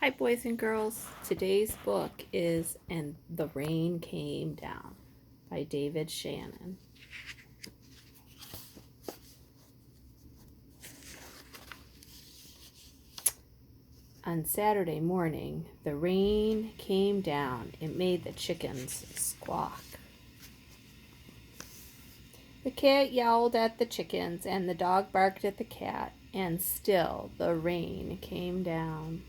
Hi, boys and girls. Today's book is And the Rain Came Down by David Shannon. On Saturday morning, the rain came down. It made the chickens squawk. The cat yowled at the chickens, and the dog barked at the cat, and still the rain came down.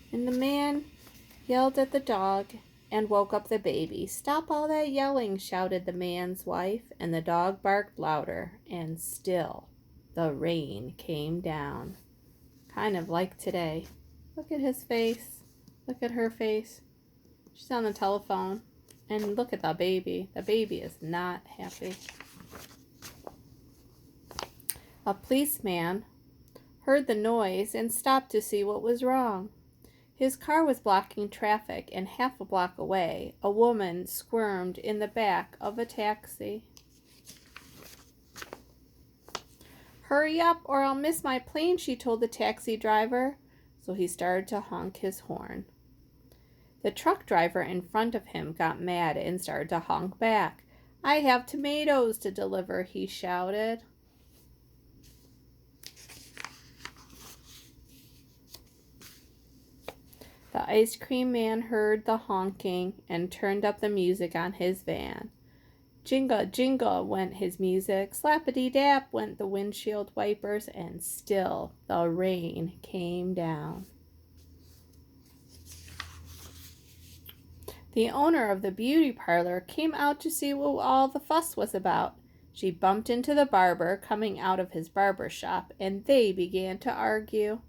And the man yelled at the dog and woke up the baby. "Stop all that yelling," shouted the man's wife, and the dog barked louder, and still the rain came down. Kind of like today. Look at his face. Look at her face. She's on the telephone. And look at the baby. The baby is not happy. A policeman heard the noise and stopped to see what was wrong. His car was blocking traffic, and half a block away, a woman squirmed in the back of a taxi. "Hurry up or I'll miss my plane," she told the taxi driver. So he started to honk his horn. The truck driver in front of him got mad and started to honk back. "I have tomatoes to deliver," he shouted. The ice cream man heard the honking and turned up the music on his van. Jingle, jingle went his music, slappity-dap went the windshield wipers, and still the rain came down. The owner of the beauty parlor came out to see what all the fuss was about. She bumped into the barber coming out of his barber shop, and they began to argue.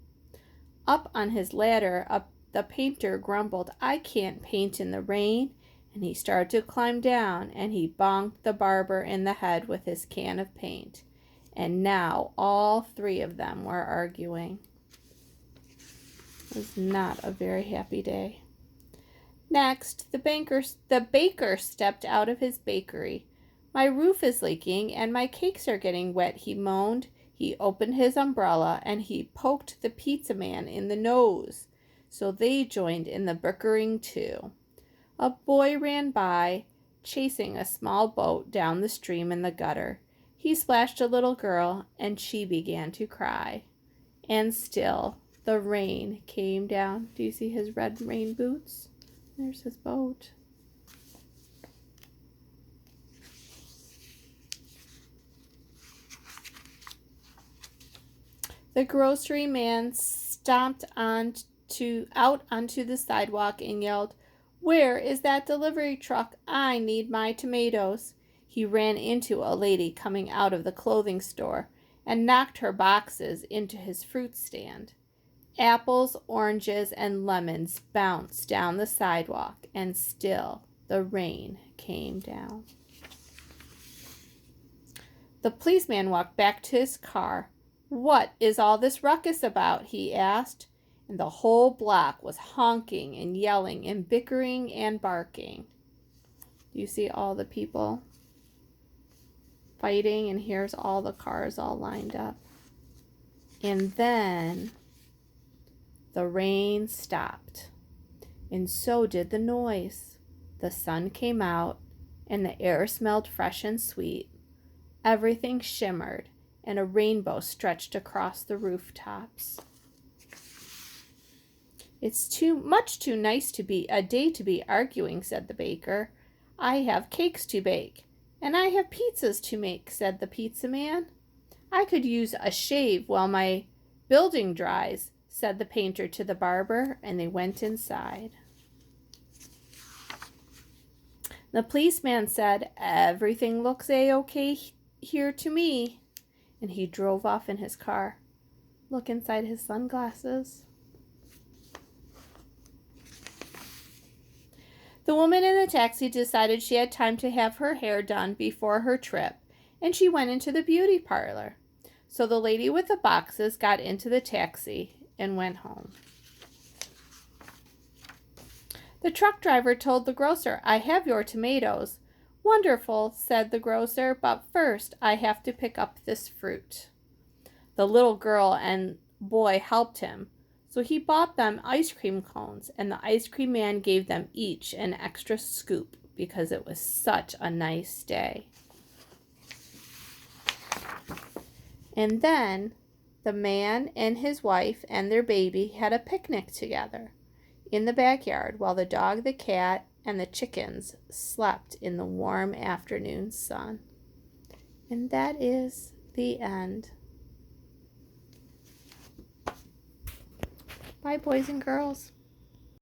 Up on his ladder, the painter grumbled, "I can't paint in the rain," and he started to climb down, and he bonked the barber in the head with his can of paint. And now all three of them were arguing. It was not a very happy day. Next, the baker stepped out of his bakery. "My roof is leaking, and my cakes are getting wet," he moaned. He opened his umbrella, and he poked the pizza man in the nose. So they joined in the bickering too. A boy ran by, chasing a small boat down the stream in the gutter. He splashed a little girl, and she began to cry. And still the rain came down. Do you see his red rain boots? There's his boat. The grocery man stomped out onto the sidewalk and yelled, "Where is that delivery truck? I need my tomatoes." He ran into a lady coming out of the clothing store and knocked her boxes into his fruit stand. Apples, oranges, and lemons bounced down the sidewalk, and still the rain came down. The policeman walked back to his car. "What is all this ruckus about?" he asked. And the whole block was honking and yelling and bickering and barking. Do you see all the people fighting? And here's all the cars all lined up. And then the rain stopped, and so did the noise. The sun came out, and the air smelled fresh and sweet. Everything shimmered, and a rainbow stretched across the rooftops. "It's too nice to be a day to be arguing," said the baker. "I have cakes to bake, and I have pizzas to make," said the pizza man. "I could use a shave while my building dries," said the painter to the barber, and they went inside. The policeman said, "Everything looks a-okay here to me," and he drove off in his car. Look inside his sunglasses. The woman in the taxi decided she had time to have her hair done before her trip, and she went into the beauty parlor. So the lady with the boxes got into the taxi and went home. The truck driver told the grocer, "I have your tomatoes." Wonderful, said the grocer, but first I have to pick up this fruit. The little girl and boy helped him, so he bought them ice cream cones, and the ice cream man gave them each an extra scoop because it was such a nice day. And then the man and his wife and their baby had a picnic together in the backyard while the dog, the cat, and the chickens slept in the warm afternoon sun. And that is the end. Bye, boys and girls.